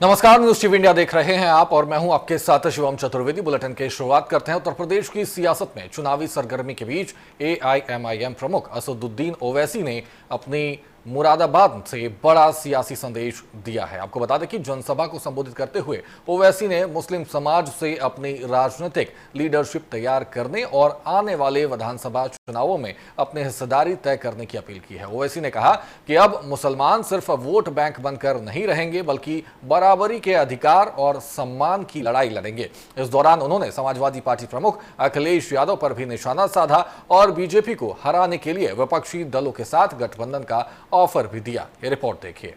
नमस्कार, news TV India देख रहे हैं आप और मैं हूं आपके साथ शिवम चतुर्वेदी। बुलेटिन की शुरुआत करते हैं। उत्तर प्रदेश की सियासत में चुनावी सरगर्मी के बीच एआईएमआईएम प्रमुख असदुद्दीन ओवैसी ने अपनी मुरादाबाद से बड़ा सियासी संदेश दिया है। आपको बता दें कि जनसभा को संबोधित करते हुए ओवैसी ने मुस्लिम समाज से अपनी राजनीतिक लीडरशिप तैयार करने और आने वाले विधानसभा चुनावों में अपनी हिस्सेदारी तय करने की अपील की है। ओवैसी ने कहा कि अब मुसलमान सिर्फ वोट बैंक बनकर नहीं रहेंगे बल्कि बराबरी के अधिकार और सम्मान की लड़ाई लड़ेंगे। इस दौरान उन्होंने समाजवादी पार्टी प्रमुख अखिलेश यादव पर भी निशाना साधा और बीजेपी को हराने के लिए विपक्षी दलों के साथ गठबंधन का ऑफर भी दिया। ये रिपोर्ट देखिए।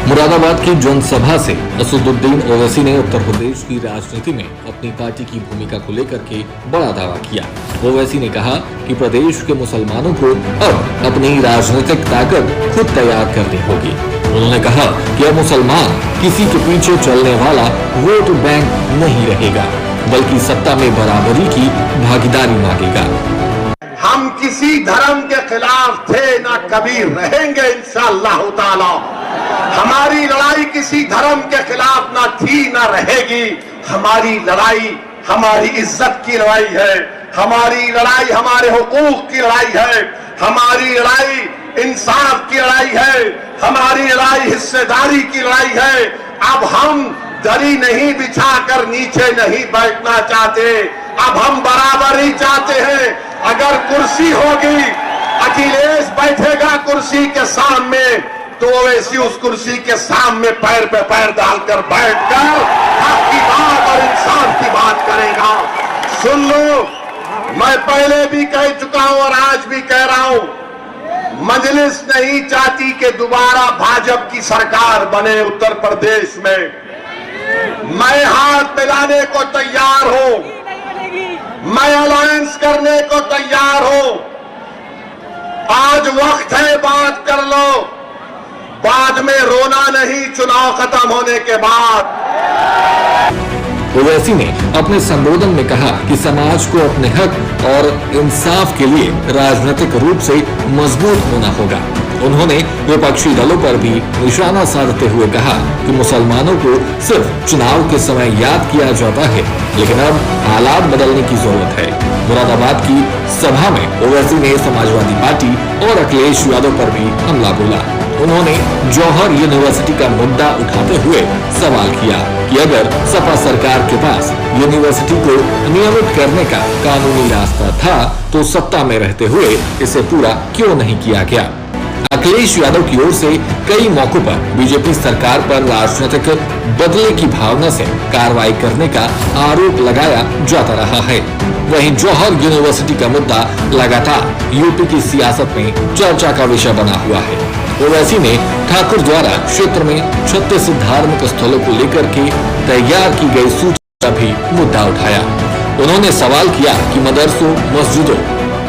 मुरादाबाद की जनसभा से असदुद्दीन ओवैसी ने उत्तर प्रदेश की राजनीति में अपनी पार्टी की भूमिका को लेकर के बड़ा दावा किया। ओवैसी ने कहा कि प्रदेश के मुसलमानों को अब अपनी राजनीतिक ताकत खुद तैयार करनी होगी। उन्होंने कहा कि अब मुसलमान किसी के पीछे चलने वाला वोट बैंक नहीं रहेगा बल्कि सत्ता में बराबरी की भागीदारी मांगेगा। हम किसी धर्म के खिलाफ थे ना कभी रहेंगे इंशाअल्लाह ताला। हमारी लड़ाई किसी धर्म के खिलाफ ना थी ना रहेगी। हमारी लड़ाई हमारी इज्जत की लड़ाई है, हमारी लड़ाई हमारे हुकूक की लड़ाई है, हमारी लड़ाई इंसाफ की लड़ाई है, हमारी लड़ाई हिस्सेदारी की लड़ाई है। अब हम दरी नहीं बिछाकर नीचे नहीं बैठना चाहते, अब हम बराबरी चाहते हैं। अगर कुर्सी होगी, अखिलेश बैठेगा कुर्सी के सामने, तो ओवैसी उस कुर्सी के सामने पैर पे पैर डालकर बैठकर हक की बात और इंसाफ की बात करेगा। सुन लो, मैं पहले भी कह चुका हूं और आज भी कह रहा हूं, मजलिस नहीं चाहती कि दोबारा भाजपा की सरकार बने उत्तर प्रदेश में। मैं हाथ मिलाने को तैयार हूं, मैं अलायंस करने को तैयार हूं। आज वक्त है, बात कर लो, बाद में रोना नहीं, चुनाव खत्म होने के बाद। ओवैसी ने अपने संबोधन में कहा कि समाज को अपने हक और इंसाफ के लिए राजनीतिक रूप से मजबूत होना होगा। उन्होंने विपक्षी दलों पर भी निशाना साधते हुए कहा कि मुसलमानों को सिर्फ चुनाव के समय याद किया जाता है, लेकिन अब हालात बदलने की जरूरत है। मुरादाबाद की सभा में ओवैसी ने समाजवादी पार्टी और अखिलेश यादव पर भी हमला बोला। उन्होंने जौहर यूनिवर्सिटी का मुद्दा उठाते हुए सवाल किया कि अगर सपा सरकार के पास यूनिवर्सिटी को नियमित करने का कानूनी रास्ता था तो सत्ता में रहते हुए इसे पूरा क्यों नहीं किया गया। अखिलेश यादव की ओर से कई मौकों पर बीजेपी सरकार पर राजनीतिक बदले की भावना से कार्रवाई करने का आरोप लगाया जाता रहा है। वहीं जौहर यूनिवर्सिटी का मुद्दा लगातार यूपी की सियासत में चर्चा का विषय बना हुआ है। ओवैसी ने ठाकुर द्वारा क्षेत्र में 36 धार्मिक स्थलों को लेकर के तैयार की गई सूची का भी मुद्दा उठाया। उन्होंने सवाल किया कि मदरसों, मस्जिदों,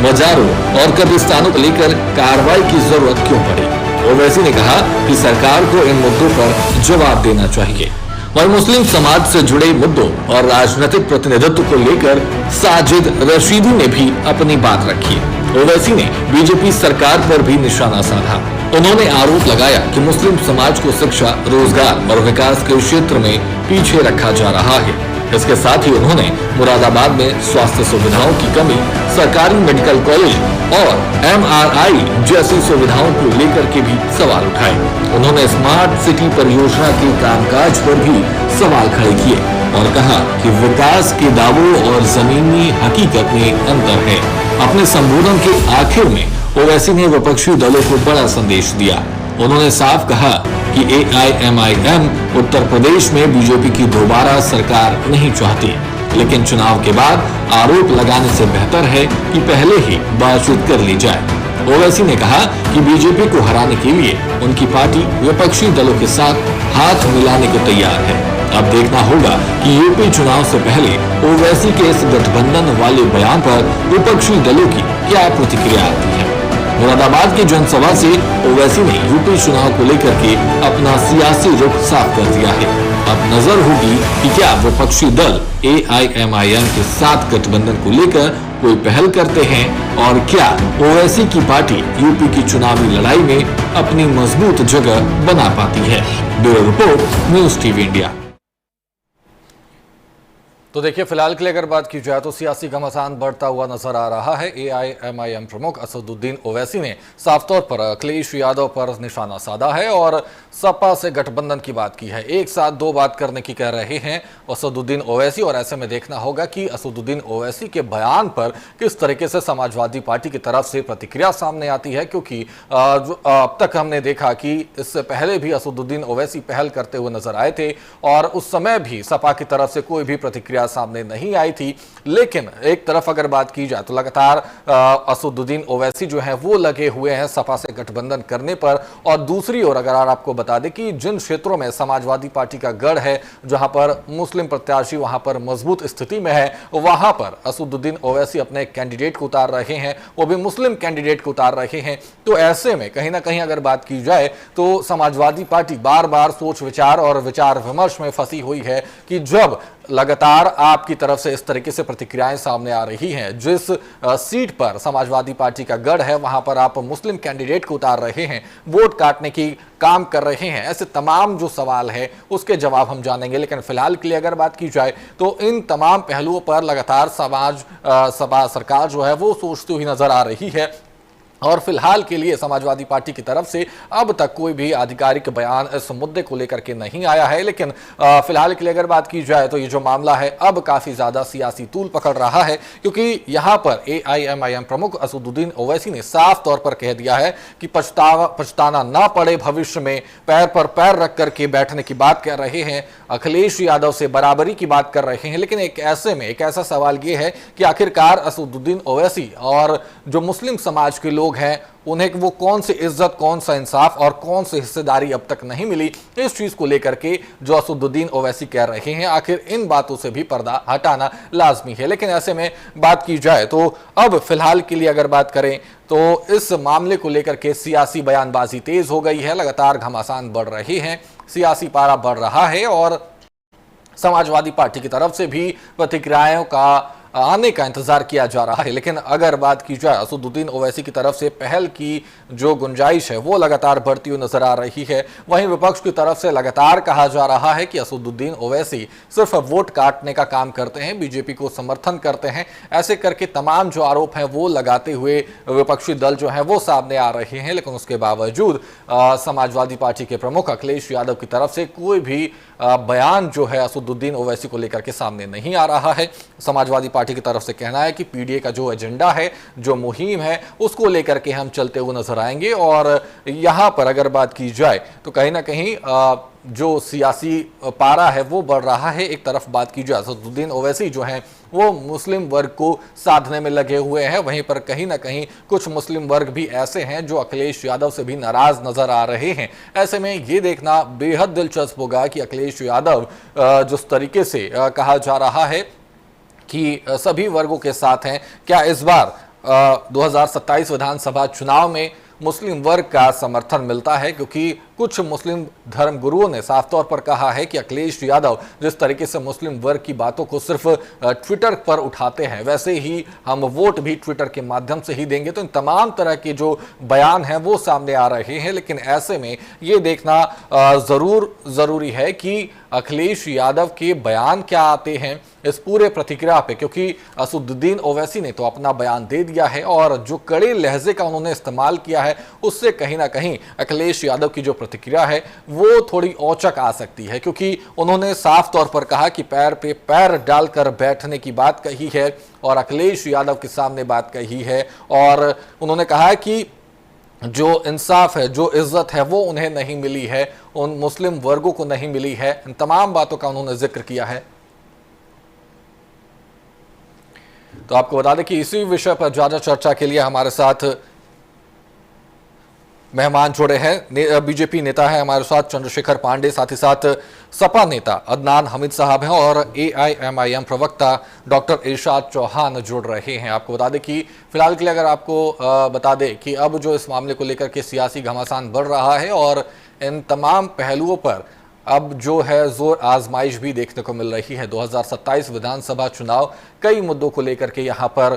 मजारों और कब्रिस्तानों को लेकर कार्रवाई की जरूरत क्यों पड़ी। ओवैसी ने कहा कि सरकार को इन मुद्दों पर जवाब देना चाहिए। वहीं मुस्लिम समाज से जुड़े मुद्दों और राजनीतिक प्रतिनिधित्व को लेकर साजिद रशीदी ने भी अपनी बात रखी। ओवैसी ने बीजेपी सरकार पर भी निशाना साधा। उन्होंने आरोप लगाया कि मुस्लिम समाज को शिक्षा, रोजगार और विकास के क्षेत्र में पीछे रखा जा रहा है। इसके साथ ही उन्होंने मुरादाबाद में स्वास्थ्य सुविधाओं की कमी, सरकारी मेडिकल कॉलेज और एमआरआई जैसी सुविधाओं को लेकर के भी सवाल उठाए। उन्होंने स्मार्ट सिटी परियोजना के कामकाज पर भी सवाल खड़े किए और कहा कि विकास के दावों और जमीनी हकीकत में अंतर है। अपने संबोधन के आखिर में ओवैसी ने विपक्षी दलों को बड़ा संदेश दिया। उन्होंने साफ कहा कि एआईएमआईएम उत्तर प्रदेश में बीजेपी की दोबारा सरकार नहीं चाहती, लेकिन चुनाव के बाद आरोप लगाने से बेहतर है कि पहले ही बातचीत कर ली जाए। ओवैसी ने कहा कि बीजेपी को हराने के लिए उनकी पार्टी विपक्षी दलों के साथ हाथ मिलाने को तैयार है। अब देखना होगा कि यूपी चुनाव से पहले ओवैसी के इस गठबंधन वाले बयान पर विपक्षी दलों की क्या प्रतिक्रिया आती है। मुरादाबाद की जनसभा से ओवैसी ने यूपी चुनाव को लेकर के अपना सियासी रुख साफ कर दिया है। अब नजर होगी कि क्या विपक्षी दल एआईएमआईएम के साथ गठबंधन को लेकर कोई पहल करते हैं और क्या ओवैसी की पार्टी यूपी की चुनावी लड़ाई में अपनी मजबूत जगह बना पाती है। Bureau report, news TV India. तो देखिए, फिलहाल के लिए अगर बात की जाए तो सियासी घमासान बढ़ता हुआ नजर आ रहा है। AIMIM प्रमुख असदुद्दीन ओवैसी ने साफ तौर पर अखिलेश यादव पर निशाना साधा है और सपा से गठबंधन की बात की है। एक साथ दो बात करने की कह रहे हैं असदुद्दीन ओवैसी, और ऐसे में देखना होगा कि असदुद्दीन ओवैसी के बयान पर किस तरीके से समाजवादी पार्टी की तरफ से प्रतिक्रिया सामने आती है, क्योंकि अब तक हमने देखा कि इससे पहले भी असदुद्दीन ओवैसी पहल करते हुए नजर आए थे और उस समय भी सपा की तरफ से कोई भी प्रतिक्रिया सामने नहीं आई थी। लेकिन एक तरफ अगर बात की जाए तो लगातार असदुद्दीन ओवैसी जो है वो लगे हुए हैं सपा से गठबंधन करने पर, और दूसरी ओर अगर आपको बता दें कि जिन क्षेत्रों में समाजवादी पार्टी का गढ़ है, जहां पर मुस्लिम प्रत्याशी वहां पर मजबूत स्थिति में है, वहां पर असदुद्दीन ओवैसी अपने कैंडिडेट को उतार रहे हैं, वो भी मुस्लिम कैंडिडेट को उतार रहे हैं। तो ऐसे में कहीं ना कहीं अगर बात की जाए तो समाजवादी पार्टी बार बार सोच विचार और विचार विमर्श में फंसी हुई है कि जब लगातार आपकी तरफ से इस तरीके से प्रतिक्रियाएं सामने आ रही हैं, जिस सीट पर समाजवादी पार्टी का गढ़ है वहां पर आप मुस्लिम कैंडिडेट को उतार रहे हैं, वोट काटने की काम कर रहे हैं, ऐसे तमाम जो सवाल है उसके जवाब हम जानेंगे। लेकिन फिलहाल के लिए अगर बात की जाए तो इन तमाम पहलुओं पर लगातार सपा सरकार जो है वो सोचती हुई नजर आ रही है, और फिलहाल के लिए समाजवादी पार्टी की तरफ से अब तक कोई भी आधिकारिक बयान इस मुद्दे को लेकर के नहीं आया है। लेकिन फिलहाल के लिए अगर बात की जाए तो ये जो मामला है अब काफी ज्यादा सियासी तूल पकड़ रहा है, क्योंकि यहां पर AIMIM प्रमुख असदुद्दीन ओवैसी ने साफ तौर पर कह दिया है कि पछताना ना पड़े भविष्य में, पैर पर पैर रख करके बैठने की बात कर रहे हैं, अखिलेश यादव से बराबरी की बात कर रहे हैं। लेकिन एक ऐसा सवाल ये है कि आखिरकार असदुद्दीन ओवैसी और जो मुस्लिम समाज के लोग हैं उन्हें वो कौन सी इज्जत, कौन सा इंसाफ और कौन सी हिस्सेदारी अब तक नहीं मिली, इस चीज को लेकर के जो असदुद्दीन ओवैसी कह रहे हैं, आखिर इन बातों से भी पर्दा हटाना लाजमी है। लेकिन ऐसे में बात की जाए तो अब फिलहाल के लिए अगर बात करें तो इस मामले को लेकर के सियासी बयानबाजी तेज हो गई है, लगातार घमासान बढ़ रहे हैं, सियासी पारा बढ़ रहा है और समाजवादी पार्टी की तरफ से भी प्रतिक्रियाओं का आने का इंतजार किया जा रहा है। लेकिन अगर बात की जाए असदुद्दीन ओवैसी की तरफ से पहल की जो गुंजाइश है वो लगातार बढ़ती हुई नजर आ रही है। वहीं विपक्ष की तरफ से लगातार कहा जा रहा है कि असदुद्दीन ओवैसी सिर्फ वोट काटने का काम करते हैं, बीजेपी को समर्थन करते हैं, ऐसे करके तमाम जो आरोप हैं वो लगाते हुए विपक्षी दल जो है वो सामने आ रहे हैं। लेकिन उसके बावजूद समाजवादी पार्टी के प्रमुख अखिलेश यादव की तरफ से कोई भी बयान जो है असदुद्दीन ओवैसी को लेकर के सामने नहीं आ रहा है। समाजवादी पार्टी की तरफ से कहना है कि पीडीए का जो एजेंडा है, जो मुहिम है, उसको लेकर के हम चलते हुए नजर आएंगे। और यहां पर अगर बात की जाए तो कहीं ना कहीं जो सियासी पारा है वो बढ़ रहा है। एक तरफ बात की जाए असदुद्दीन ओवैसी जो है वो मुस्लिम वर्ग को साधने में लगे हुए हैं, वहीं पर कहीं ना कहीं कुछ मुस्लिम वर्ग भी ऐसे हैं जो अखिलेश यादव से भी नाराज नजर आ रहे हैं। ऐसे में ये देखना बेहद दिलचस्प होगा कि अखिलेश यादव जिस तरीके से कहा जा रहा है कि सभी वर्गों के साथ हैं, क्या इस बार 2027 विधानसभा चुनाव में मुस्लिम वर्ग का समर्थन मिलता है? क्योंकि कुछ मुस्लिम धर्म गुरुओं ने साफ तौर पर कहा है कि अखिलेश यादव जिस तरीके से मुस्लिम वर्ग की बातों को सिर्फ ट्विटर पर उठाते हैं, वैसे ही हम वोट भी ट्विटर के माध्यम से ही देंगे। तो इन तमाम तरह के जो बयान हैं वो सामने आ रहे हैं। लेकिन ऐसे में ये देखना जरूरी है कि अखिलेश यादव के बयान क्या आते हैं इस पूरे प्रतिक्रिया पे, क्योंकि असदुद्दीन ओवैसी ने तो अपना बयान दे दिया है और जो कड़े लहजे का उन्होंने इस्तेमाल किया है उससे कहीं ना कहीं अखिलेश यादव की जो प्रतिक्रिया है वो थोड़ी औचक आ सकती है। क्योंकि उन्होंने साफ तौर पर कहा कि पैर पे पैर डालकर बैठने की बात कही है और अखिलेश यादव के सामने बात कही है, और उन्होंने कहा कि जो इंसाफ है, जो इज्जत है वो उन्हें नहीं मिली है, उन मुस्लिम वर्गों को नहीं मिली है। इन तमाम बातों का उन्होंने जिक्र किया है। तो आपको बता दें कि इसी विषय पर ज्यादा चर्चा के लिए हमारे साथ मेहमान जुड़े हैं। बीजेपी नेता है हमारे साथ चंद्रशेखर पांडे, साथ ही साथ सपा नेता अदनान हमीद साहब हैं और AIMIM प्रवक्ता डॉक्टर इरशाद चौहान जुड़ रहे हैं। आपको बता दें कि फिलहाल के लिए अगर आपको बता दें कि अब जो इस मामले को लेकर के सियासी घमासान बढ़ रहा है और इन तमाम पहलुओं पर अब जो है जोर आजमाइश भी देखने को मिल रही है। 2027 विधानसभा चुनाव कई मुद्दों को लेकर के यहाँ पर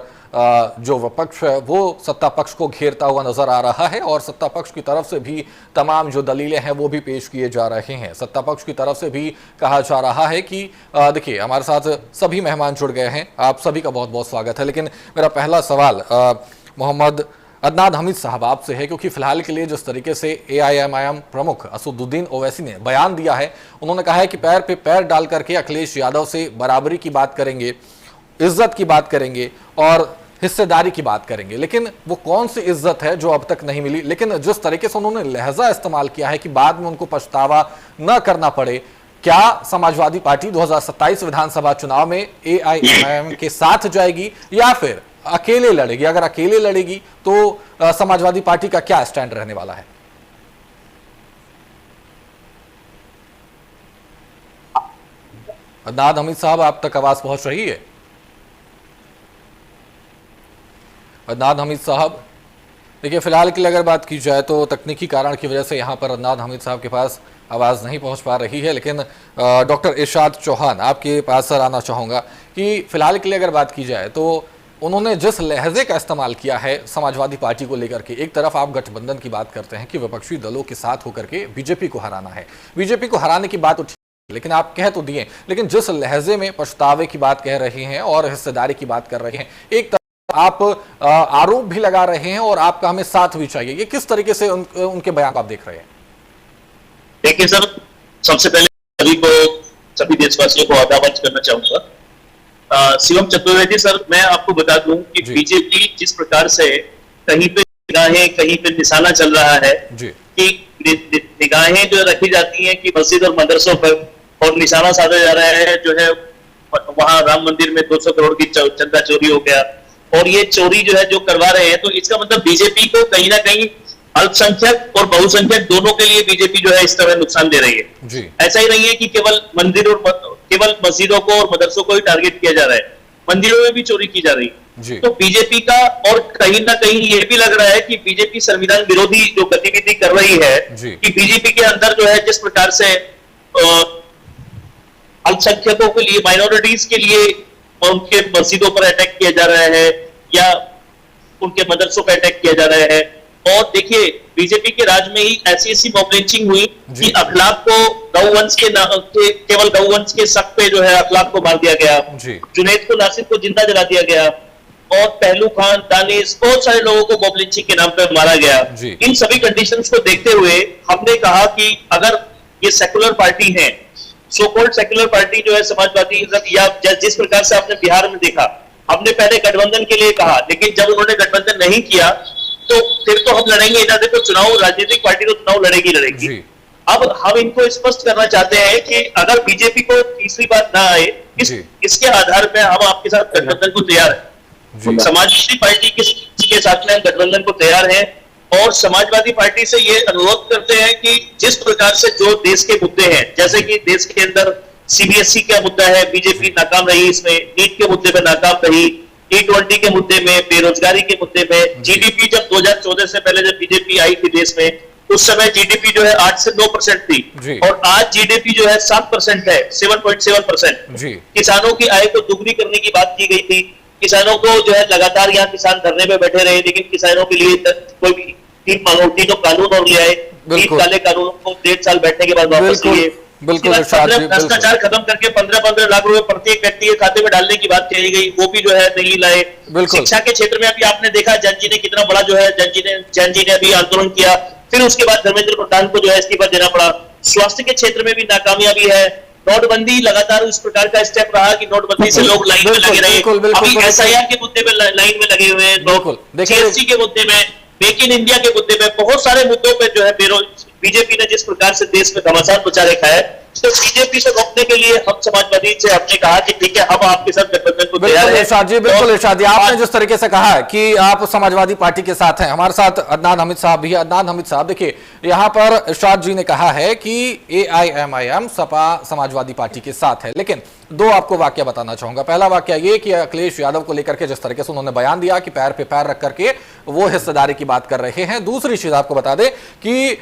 जो विपक्ष है वो सत्ता पक्ष को घेरता हुआ नजर आ रहा है और सत्ता पक्ष की तरफ से भी तमाम जो दलीलें हैं वो भी पेश किए जा रहे हैं। सत्ता पक्ष की तरफ से भी कहा जा रहा है कि देखिए, हमारे साथ सभी मेहमान जुड़ गए हैं, आप सभी का बहुत बहुत स्वागत है। लेकिन मेरा पहला सवाल मोहम्मद अदनान हमीद साहब आपसे है, क्योंकि फिलहाल के लिए जिस तरीके से AIMIM प्रमुख असदुद्दीन ओवैसी ने बयान दिया है, उन्होंने कहा है कि पैर पे पैर डाल करके अखिलेश यादव से बराबरी की बात करेंगे, इज्जत की बात करेंगे और हिस्सेदारी की बात करेंगे। लेकिन वो कौन सी इज्जत है जो अब तक नहीं मिली? लेकिन जिस तरीके से उन्होंने लहजा इस्तेमाल किया है कि बाद में उनको पछतावा न करना पड़े, क्या समाजवादी पार्टी 2027 विधानसभा चुनाव में AIMIM के साथ जाएगी या फिर अकेले लड़ेगी? अगर अकेले लड़ेगी तो समाजवादी पार्टी का क्या स्टैंड रहने वाला है? अदनान हमीद साहब, आप तक आवाज पहुंच रही है? अदनान हमीद साहब, देखिए, फिलहाल के लिए अगर बात की जाए तो तकनीकी कारण की वजह से यहां पर अदनान हमीद साहब के पास आवाज़ नहीं पहुंच पा रही है। लेकिन डॉक्टर इरशाद चौहान, आपके पास सर आना चाहूँगा कि फिलहाल के लिए अगर बात की जाए तो उन्होंने जिस लहजे का इस्तेमाल किया है समाजवादी पार्टी को लेकर के, एक तरफ आप गठबंधन की बात करते हैं कि विपक्षी दलों के साथ होकर के बीजेपी को हराना है, बीजेपी को हराने की बात उठी, लेकिन आप कह तो दिए, लेकिन जिस लहजे में पछतावे की बात कह रहे हैं और हिस्सेदारी की बात कर रहे हैं, एक तरफ आप आरोप भी लगा रहे हैं और आपका हमें साथ भी चाहिए, ये किस तरीके से उनके बयान को आप देख रहे हैं? देखिए सर, सबसे पहले सभी देशवासियों को आदाब करना चाहूंगा। शिवम चतुर्वेदी सर, मैं आपको बता दूं कि बीजेपी जिस प्रकार से कहीं पे निगाहें, कहीं पे निशाना चल रहा है कि निगाहें जो रखी जाती हैं कि मस्जिद और मदरसों पर, और निशाना साधा जा रहा है जो है वहां राम मंदिर में 200 करोड़ की चंदा चोरी हो गया, और ये चोरी जो है जो करवा रहे हैं, तो इसका मतलब बीजेपी को कहीं ना कहीं अल्पसंख्यक और बहुसंख्यक दोनों के लिए बीजेपी जो है इस तरह नुकसान दे रही है। ऐसा ही नहीं है कि केवल मस्जिदों को और मदरसों को ही टारगेट किया जा रहा है, मंदिरों में भी चोरी की जा रही है। तो बीजेपी का, और कहीं ना कहीं ये भी लग रहा है कि बीजेपी संविधान विरोधी जो गतिविधि कर रही है, कि बीजेपी के अंदर जो है जिस प्रकार से अल्पसंख्यकों के लिए, माइनॉरिटीज के लिए उनके मस्जिदों पर अटैक किया जा रहा है या उनके मदरसों पर अटैक किया जा रहा है। और देखिए, बीजेपी के राज में ही ऐसी मॉब लिंचिंग हुई कि अखलाक को गौवंश के केवल गौवंश के शक पे जो है अखलाक को मार दिया गया, जुनैद को, नासिर को जिंदा जला दिया गया, और पहलू खान, दानिश, बहुत सारे लोगों को मॉब लिंचिंग के नाम पे मारा गया। इन सभी कंडीशंस को देखते हुए हमने कहा कि अगर ये सेकुलर पार्टी है, सो कॉल्ड सेकुलर पार्टी जो है समाजवादी, या जिस प्रकार से आपने बिहार में देखा, हमने पहले गठबंधन के लिए कहा, लेकिन जब उन्होंने गठबंधन नहीं किया तो फिर तो हम लड़ेंगे, इधर तो चुनाव, राजनीतिक पार्टी तो चुनाव लड़ेगी। अब हम इनको स्पष्ट करना चाहते हैं कि अगर बीजेपी को तीसरी बात ना आए, इसके आधार पर हम आपके साथ गठबंधन को तैयार है। समाजवादी पार्टी के साथ में हम गठबंधन को तैयार है, और समाजवादी पार्टी से ये अनुरोध करते हैं कि जिस प्रकार से जो देश के मुद्दे हैं, जैसे कि देश के अंदर CBSE का मुद्दा है, बीजेपी नाकाम रही इसमें, नीट के मुद्दे में नाकाम रही, T20 के मुद्दे में, बेरोजगारी के मुद्दे में, जीडीपी जब 2014 से पहले जब बीजेपी आई थी देश में, उस समय जीडीपी जो है 8 से 9% थी, और आज जीडीपी जो है 7% है, 7.7%। किसानों की आय को दुगनी करने की बात की गई थी, किसानों को जो है लगातार यहाँ किसान धरने में बैठे रहे, लेकिन किसानों के लिए कोई भी तीनों कानून और ले आए, 3 काले कानूनों को 1.5 साल बैठने के बाद वापस लिए, भ्रष्टाचार खत्म करके 15-15 लाख रुपए प्रत्येक व्यक्ति के खाते में डालने की बात कही गई, वो भी जो है नहीं लाए। शिक्षा के क्षेत्र में अभी आपने देखा जैन जी ने कितना बड़ा जो है जैन जी ने अभी आंदोलन किया, फिर उसके बाद धर्मेंद्र प्रधान को जो है इस्तीफा देना पड़ा। स्वास्थ्य के क्षेत्र में भी नाकामयाबी है, नोटबंदी लगातार उस प्रकार का स्टेप रहा कि नोटबंदी से लोग लाइन में लगे रहे, अभी SIR के मुद्दे में लाइन में लगे हुए हैं लोग, GST के मुद्दे में, मेक इन इंडिया के मुद्दे में, बहुत सारे मुद्दों पे जो है बीजेपी ने जिस प्रकार से देश में घमासान मचा रखा है, तो बीजेपी से रोकने के लिए हम समाजवादी से हमने कहा कि ठीक है, हम आपके साथ गठबंधन को तैयार बिल्कुल हैं। इरशाद जी, बिल्कुल इरशाद जी, आपने जिस तरीके से कहा है कि आप समाजवादी पार्टी के साथ हैं, हमारे साथ अदनान हमीद साहब भी है। अदनान हमीद साहब, देखिए यहाँ पर इरशाद जी ने कहा है कि AIMIM सपा समाजवादी पार्टी के साथ है, लेकिन दो आपको वाक्य बताना चाहूंगा। पहला वाक्य ये कि अखिलेश यादव को लेकर के जिस तरीके से उन्होंने बयान दिया कि पैर पे पैर रख करके वो हिस्सेदारी की बात कर रहे हैं। दूसरी चीज आपको बता दें कि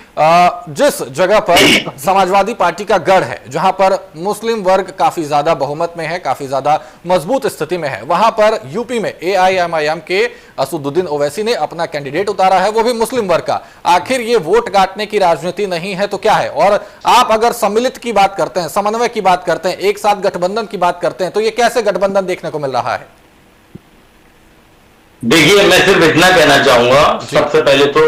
जिस जगह पर समाजवादी पार्टी का गढ़ है, जहां पर मुस्लिम वर्ग काफी ज्यादा बहुमत में है, काफी ज्यादा मजबूत स्थिति में है, वहां पर यूपी में AIMIM के असदुद्दीन ओवैसी ने अपना कैंडिडेट उतारा है, वो भी मुस्लिम वर्ग का। आखिर ये वोट काटने की राजनीति नहीं है तो क्या है? और आप अगर सम्मिलित की बात करते हैं, समन्वय की बात करते हैं, एक साथ गठबंधन की बात करते हैं, तो ये कैसे गठबंधन देखने को मिल रहा है? देखिए, मैं सिर्फ इतना कहना चाहूंगा सबसे पहले तो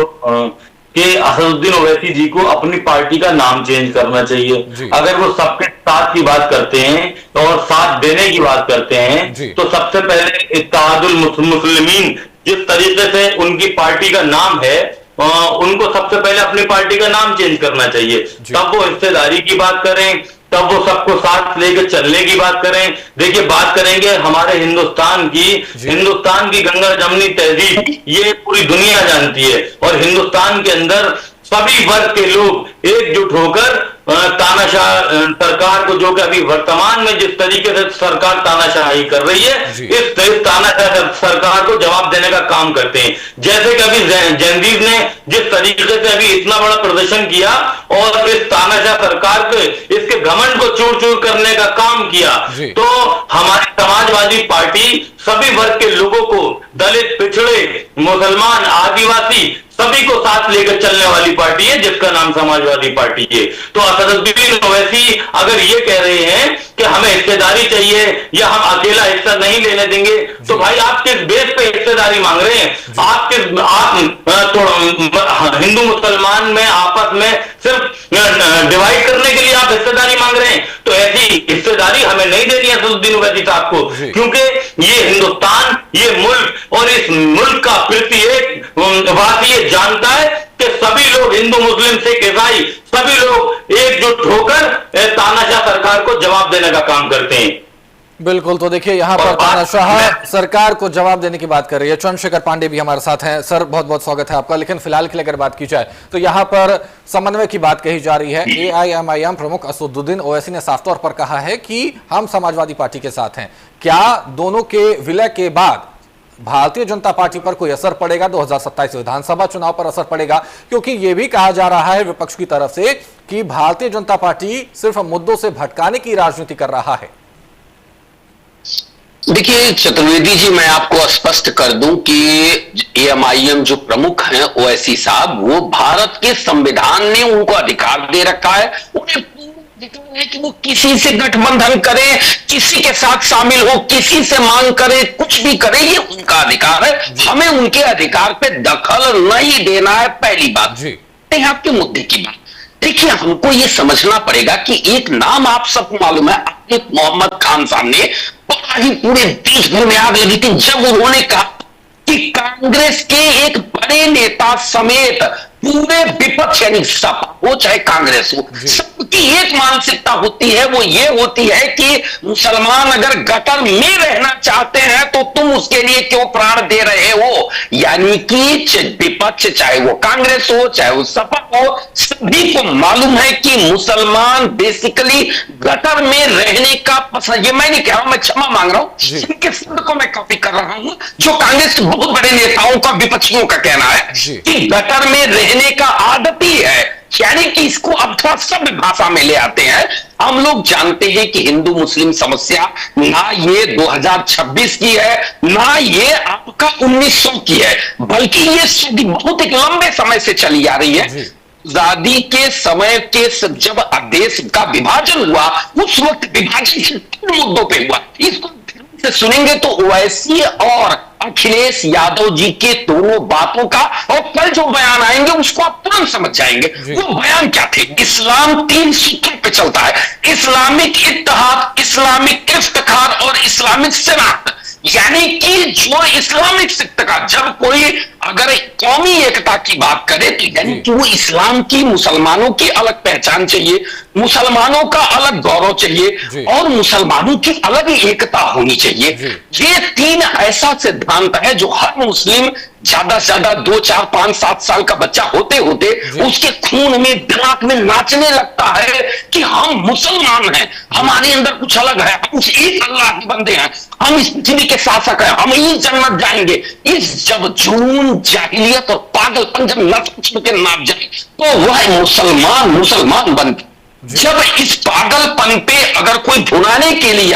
कि असदुद्दीन ओवैसी जी को अपनी पार्टी का नाम चेंज करना चाहिए। अगर वो सबके साथ की बात करते हैं और साथ देने की बात करते हैं तो सबसे पहले इत्तेहादुल मुस्लिमीन जिस तरीके से उनकी पार्टी का नाम है, उनको सबसे पहले अपनी पार्टी का नाम चेंज करना चाहिए। तब वो हिस्सेदारी की बात करें, तब वो सबको साथ लेकर चलने की बात करें। देखिए, बात करेंगे हमारे हिंदुस्तान की गंगा जमनी तहजीब ये पूरी दुनिया जानती है, और हिंदुस्तान के अंदर सभी वर्ग के लोग एकजुट होकर तानाशाह सरकार को, जो कि अभी वर्तमान में जिस तरीके से सरकार तानाशाही कर रही है, इस तानाशाह सरकार को जवाब देने का काम करते हैं। जैसे कि अभी जैनदीप ने जिस तरीके से अभी इतना बड़ा प्रदर्शन किया और इस तानाशाह सरकार के इसके घमंड को चूर चूर करने का काम किया, तो हमारी समाजवादी पार्टी सभी वर्ग के लोगों को, दलित, पिछड़े, मुसलमान, आदिवासी सभी को साथ लेकर चलने वाली पार्टी है, जिसका नाम समाजवादी पार्टी है। तो असदुद्दीन ओवैसी अगर ये कह रहे हैं कि हमें हिस्सेदारी चाहिए या हम अकेला हिस्सा नहीं लेने देंगे, तो भाई आप किस बेस पे हिस्सेदारी मांग रहे हैं? आप हिंदू मुसलमान में आपस में सिर्फ डिवाइड करने के लिए आप हिस्सेदारी मांग रहे हैं? तो ऐसी हिस्सेदारी हमें नहीं देनी है असदुद्दीन ओवैसी साहब को, क्योंकि ये हिंदुस्तान, ये मुल्क और इस मुल्क का प्रत्येक वासी ये जानता है कि सभी लोग, हिंदू, मुस्लिम, सिख, ईसाई, सभी लोग एकजुट होकर तानाशाह सरकार को जवाब देने का काम करते हैं। बिल्कुल, तो देखिए यहाँ पर तानाशाह सरकार को जवाब देने की बात कर रही है। चंद्रशेखर पांडे भी हमारे साथ हैं। सर, बहुत बहुत स्वागत है आपका। लेकिन फिलहाल की अगर बात की जाए तो यहाँ पर समन्वय की बात कही जा रही है। AIMIM प्रमुख असदुद्दीन ओवैसी ने साफ तौर पर कहा है कि हम समाजवादी पार्टी के साथ हैं। क्या दोनों के विलय के बाद भारतीय जनता पार्टी पर कोई असर पड़ेगा? 2027 विधानसभा चुनाव पर असर पड़ेगा? क्योंकि यह भी कहा जा रहा है विपक्ष की तरफ से कि भारतीय जनता पार्टी सिर्फ मुद्दों से भटकाने की राजनीति कर रहा है। देखिए चतुर्वेदी जी, मैं आपको स्पष्ट कर दूं कि AIMIM जो प्रमुख हैं ओवैसी साहब, वो भारत के संविधान ने उनको अधिकार दे रखा है, उन्हें है कि वो किसी से गठबंधन करें, किसी के साथ शामिल हो, किसी से मांग करे, कुछ भी करे, ये उनका अधिकार है। हमें उनके अधिकार पे दखल नहीं देना है, पहली बात। आपके मुद्दे की बात देखिए, हमको ये समझना पड़ेगा कि एक नाम आप सबको मालूम है, आसिफ मोहम्मद खान साहब ने बड़ा ही पूरे देश भर में आग लगी थी जब उन्होंने कहा कि कांग्रेस के एक बड़े नेता समेत पूरे विपक्ष, यानी सपा हो चाहे कांग्रेस हो, सबकी एक मानसिकता होती है, वो ये होती है कि मुसलमान अगर गटर में रहना चाहते हैं तो तुम उसके लिए क्यों प्राण दे रहे हो। यानी कि विपक्ष, चाहे वो कांग्रेस हो चाहे वो सपा हो, सभी को मालूम है कि मुसलमान बेसिकली गटर में रहने का पसंद, ये मैं नहीं कह रहा हूं, मैं क्षमा मांग रहा हूं, इनके शब्द को मैं कॉपी कर रहा हूं, जो कांग्रेस के बहुत बड़े नेताओं का, विपक्षियों का कहना है कि गटर में रहने का आदत ही है। यानी कि इसको अब थोड़ा सभ्य भाषा में ले आते हैं। हम लोग जानते हैं कि हिंदू मुस्लिम समस्या ना ये 2026 की है, ना ये आपका 1900 की है, बल्कि ये बहुत एक लंबे समय से चली आ रही है। आजादी के समय के जब देश का विभाजन हुआ, उस वक्त विभाजन से तीन मुद्दों पे हुआ। इसको से सुनेंगे तो ओवैसी और अखिलेश यादव जी के दोनों बातों का, और कल जो बयान आएंगे उसको आप तुरंत समझ जाएंगे। वो बयान क्या थे? इस्लाम 3 सूत्रों पे चलता है, इस्लामिक इत्तेहाद, इस्लामिक इफ्तिखार और इस्लामिक शनाख्त। यानी कि जो इस्लामिक इत्तेहाद, जब कोई अगर कौमी एकता की बात करे तो यानी कि वो इस्लाम की, मुसलमानों की अलग पहचान चाहिए, मुसलमानों का अलग गौरव चाहिए और मुसलमानों की अलग एकता होनी चाहिए। ये तीन ऐसा सिद्धांत है जो हर मुस्लिम ज्यादा से ज्यादा 2, 4, 5, 7 साल का बच्चा होते होते उसके खून में दिमाग में नाचने लगता है कि हम मुसलमान हैं, हमारे अंदर कुछ अलग है, हम एक अल्लाह के बंदे हैं, हम इस पृथ्वी के शासक हैं, हम ही जन्नत जाएंगे। इस जब जुनून, जाहिलियत और पागलपन जब नस्ल के नाप जाए तो वह मुसलमान बनते। जब इस पागलपन पे अगर कोई भुनाने के लिए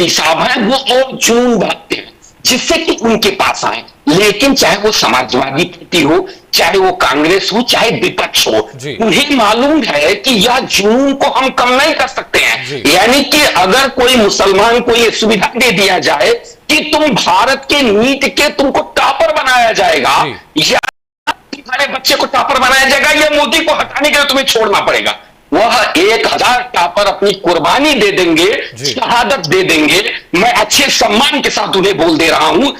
साहब है वो और जुनून बांटते हैं जिससे कि उनके पास आए, लेकिन चाहे वो समाजवादी पार्टी हो, चाहे वो कांग्रेस हो, चाहे विपक्ष हो, उन्हें मालूम है कि यह जुनून को हम कम नहीं कर सकते हैं। यानी कि अगर कोई मुसलमान को यह सुविधा दे दिया जाए कि तुम भारत के नीट के तुमको टॉपर बनाया जाएगा या तुम्हारे बच्चे को टॉपर बनाया जाएगा या मोदी को हटाने के लिए तुम्हें छोड़ना पड़ेगा, वह 1000 टॉपर अपनी कुर्बानी दे देंगे, शहादत दे देंगे। मैं अच्छे सम्मान के साथ उन्हें बोल दे रहा हूं।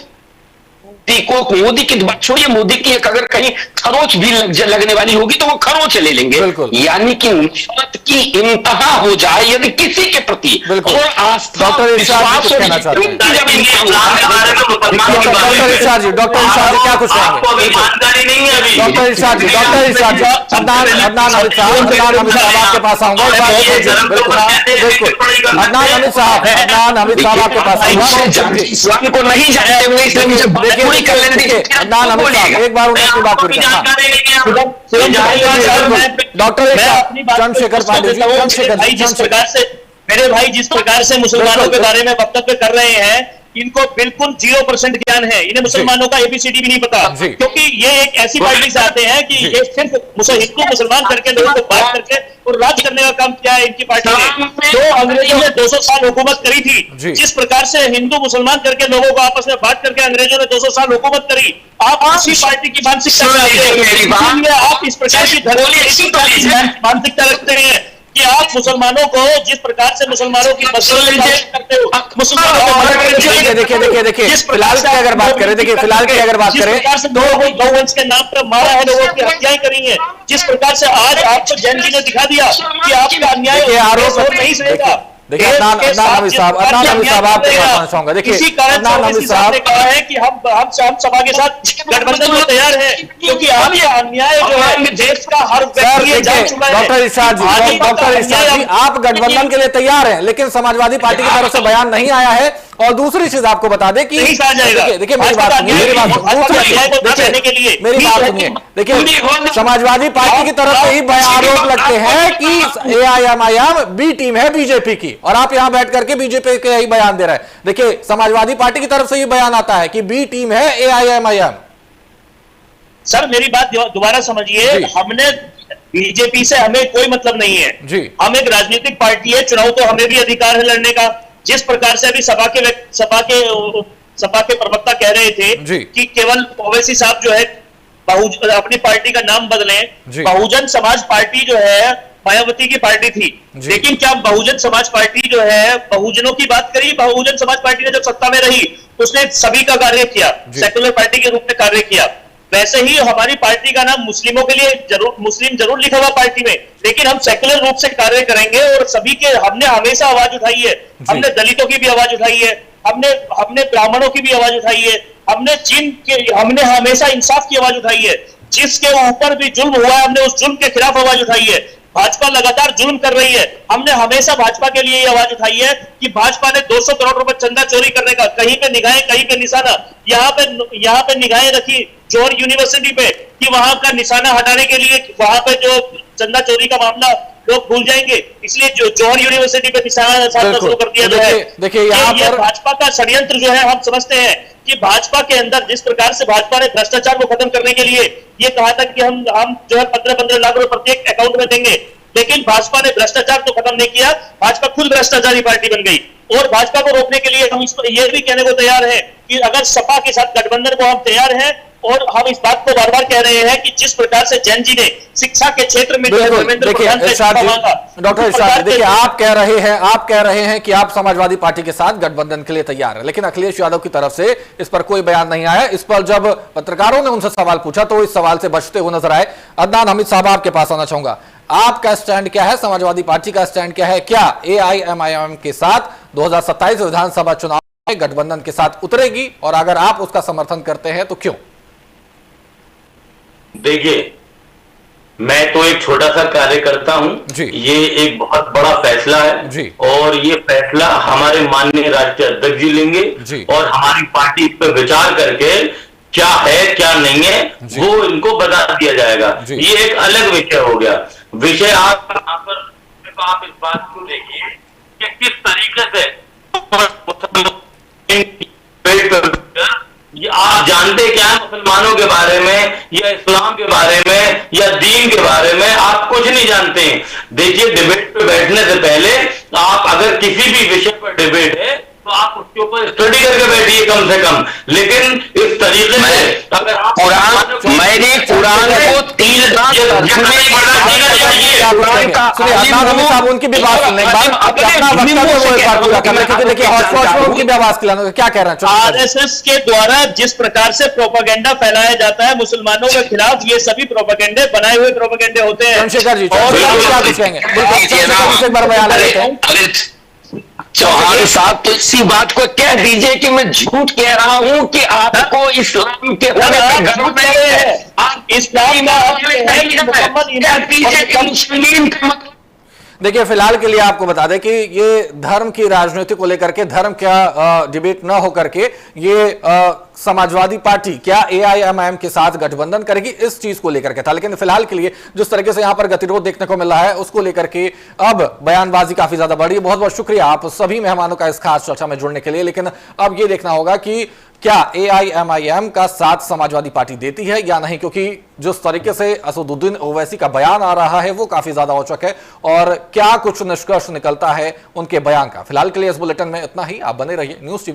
मोदी की बात छोड़िए, मोदी की एक अगर कहीं खरोच भी लगने वाली होगी तो वो खरोच ले लेंगे। यानी कि नफरत की इंतहा हो जाए यदि किसी के प्रति और आस्था विश्वास डॉक्टर इरशाद जी क्या कुछ कहेंगे? ईमानदारी नहीं है अभी। डॉक्टर इरशाद जी अदनान हमीद साहब आपके पास आऊंगा। बिल्कुल अदनान हमीद साहब आपके पास आऊंगा। इस्लाम को नहीं जानते हुए इसलिए मुझे कर लेने दीजिए। अदनान हमीद साहब एक बार उनकी बात पूरी करें। डॉक्टर चंद्रशेखर पांडे जी, मेरे भाई जिस प्रकार से मुसलमानों के बारे में वक्तव्य कर रहे हैं, इनको बिल्कुल 0% ज्ञान है, इन्हें मुसलमानों का ABCD भी नहीं पता, क्योंकि ये एक ऐसी पार्टी से आते हैं कि ये सिर्फ हिंदू मुसलमान करके लोगों को बात करके और राज करने का काम किया है इनकी पार्टी ने। जो अंग्रेजों ने 200 साल हुकूमत करी थी, जिस प्रकार से हिंदू मुसलमान करके लोगों को आपस में बात करके अंग्रेजों ने 200 साल हुकूमत करी, आप उसी पार्टी की मानसिकता आप इस प्रकार की मानसिकता रखते हैं कि आप मुसलमानों को जिस प्रकार से मुसलमानों की करते हो, देखिए फिलहाल की अगर बात करें, तो गौवंश के नाम पर मारा है, लोगों की हत्याएं करी हैं, जिस प्रकार से आज आपको जैन जी ने दिखा दिया कि आपका अन्याय आरोप नहीं सहेगा। देखिए अदनान हमीद साहब आपको बताना चाहूंगा। देखिए अदनान हमीद साहब ने कहा है कि हम सभा के साथ गठबंधन में तैयार है, क्योंकि आप ये अन्याय जो है देश का हर व्यक्ति जान चुका है। डॉक्टर इरशाद जी आप गठबंधन के लिए तैयार हैं, लेकिन समाजवादी पार्टी की तरफ से बयान नहीं आया है। और दूसरी चीज आपको बता दें कि देखिए मेरी बात सुनिए, देखिए समाजवादी पार्टी की तरफ से ही आरोप लगते हैं कि AIMIM बी टीम है बीजेपी की, और आप यहां बैठ करके बीजेपी के ही बयान दे रहे हैं। देखिए समाजवादी पार्टी की तरफ से ही बयान आता है कि बी टीम है AIMIM। सर मेरी बात दोबारा समझिए, हमने बीजेपी से हमें कोई मतलब नहीं है जी। हम एक राजनीतिक पार्टी है, चुनाव तो हमें भी अधिकार है लड़ने का। जिस प्रकार से अभी सपा के प्रवक्ता कह रहे थे कि केवल ओवैसी साहब जो है अपनी पार्टी का नाम बदलें, बहुजन समाज पार्टी जो है मायावती की पार्टी थी, लेकिन क्या बहुजन समाज पार्टी जो है बहुजनों की बात करी? बहुजन समाज पार्टी ने जब सत्ता में रही उसने सभी का कार्य किया, सेकुलर पार्टी के रूप में कार्य किया। वैसे ही हमारी पार्टी का नाम मुस्लिमों के लिए मुस्लिम जरूर लिखा हुआ पार्टी में, लेकिन हम सेकुलर रूप से कार्य करेंगे और सभी के हमने हमेशा आवाज उठाई है। हमने दलितों की भी आवाज उठाई है, हमने ब्राह्मणों की भी आवाज उठाई है, हमने हमेशा इंसाफ की आवाज उठाई है। जिसके ऊपर भी जुल्म हुआ है हमने उस जुल्म के खिलाफ आवाज उठाई है। भाजपा लगातार जुल्म कर रही है, हमने हमेशा भाजपा के लिए ये आवाज उठाई है कि भाजपा ने 200 करोड़ रुपए चंदा चोरी करने का, कहीं पे निगाहें कहीं पे निशाना, यहाँ पे निगाहें रखी जौहर यूनिवर्सिटी पे कि वहां का निशाना हटाने के लिए वहां पे जो चंदा चोरी का मामला लोग भूल जाएंगे, इसलिए जो जौहर यूनिवर्सिटी पे निशाना साधना शुरू कर दिया गया है। देखिए ये भाजपा का षड्यंत्र जो है हम समझते हैं कि भाजपा के अंदर जिस प्रकार से भाजपा ने भ्रष्टाचार को खत्म करने के लिए ये कहा था कि हम जो है 15-15 लाख रुपए प्रत्येक अकाउंट में देंगे, लेकिन भाजपा ने भ्रष्टाचार तो खत्म नहीं किया, भाजपा खुद भ्रष्टाचारी पार्टी बन गई। और भाजपा को रोकने के लिए हम ये भी कहने को तैयार है कि अगर सपा के साथ गठबंधन को हम तैयार हैं और हम इस बात को बार बार कह रहे हैं कि जिस प्रकार से जैन जी ने शिक्षा के क्षेत्र में देखिए इरशाद जी, डॉक्टर इरशाद जी, देखिए आप कह रहे हैं कि आप समाजवादी पार्टी के साथ गठबंधन के लिए तैयार है, लेकिन अखिलेश यादव की तरफ से इस पर कोई बयान नहीं आया। इस पर जब पत्रकारों ने उनसे सवाल पूछा तो इस सवाल से बचते हुए नजर आए। अदनान हमीद साहब, आपके पास आना चाहूंगा, आपका स्टैंड क्या है, समाजवादी पार्टी का स्टैंड क्या है? क्या AIMIM के साथ 2027 विधानसभा चुनाव में गठबंधन के साथ उतरेगी, और अगर आप उसका समर्थन करते हैं तो क्यों? देखिए, मैं तो एक छोटा सा कार्यकर्ता हूं, ये एक बहुत बड़ा फैसला है जी। और ये फैसला हमारे माननीय राष्ट्रीय अध्यक्ष जी लेंगे जी। और हमारी पार्टी इस पर विचार करके क्या है क्या नहीं है वो इनको बता दिया जाएगा। ये एक अलग विषय हो गया। विषय आप यहाँ पर आप इस बात को देखिए कि किस तरीके से आप जानते क्या है मुसलमानों के बारे में या इस्लाम के बारे में या दीन के बारे में, आप कुछ नहीं जानते हैं। देखिए, डिबेट पे बैठने से पहले आप अगर किसी भी विषय पर डिबेट है तो आप उसके ऊपर स्टडी करके बैठिए कम से कम। लेकिन इस तरीके से अगर मैंने कुरान को 3 उनकी भी बात सुनने क्या कह रहे हैं? आरएसएस के द्वारा जिस प्रकार से प्रोपेगेंडा फैलाया जाता है मुसलमानों के खिलाफ, ये सभी प्रोपेगेंडे बनाए हुए प्रोपेगेंडे होते हैं। चंद्रशेखर जी, और क्या कुछ कहेंगे? एक बार बयान लेते हैं। चौहान साहब, तो इसी बात को कह दीजिए कि मैं झूठ कह रहा हूं कि आपको इस्लाम के होने का गर्व नहीं है। आप इस्लाम में देखिए, फिलहाल के लिए आपको बता दें कि ये धर्म की राजनीति को लेकर के, धर्म का डिबेट न होकर के ये समाजवादी पार्टी क्या AIMIM के साथ गठबंधन करेगी, इस चीज को लेकर के था। लेकिन फिलहाल के लिए जिस तरीके से यहां पर गतिरोध देखने को मिल रहा है उसको लेकर के अब बयानबाजी काफी ज्यादा बढ़ी है। बहुत बहुत शुक्रिया आप सभी मेहमानों का इस खास चर्चा में जुड़ने के लिए। लेकिन अब ये देखना होगा कि क्या AIMIM का साथ समाजवादी पार्टी देती है या नहीं, क्योंकि जिस तरीके से असदुद्दीन ओवैसी का बयान आ रहा है वो काफी ज्यादा औचक है, और क्या कुछ निष्कर्ष निकलता है उनके बयान का। फिलहाल के लिए इस बुलेटिन में इतना ही। आप बने रहिए न्यूज़ टीवी।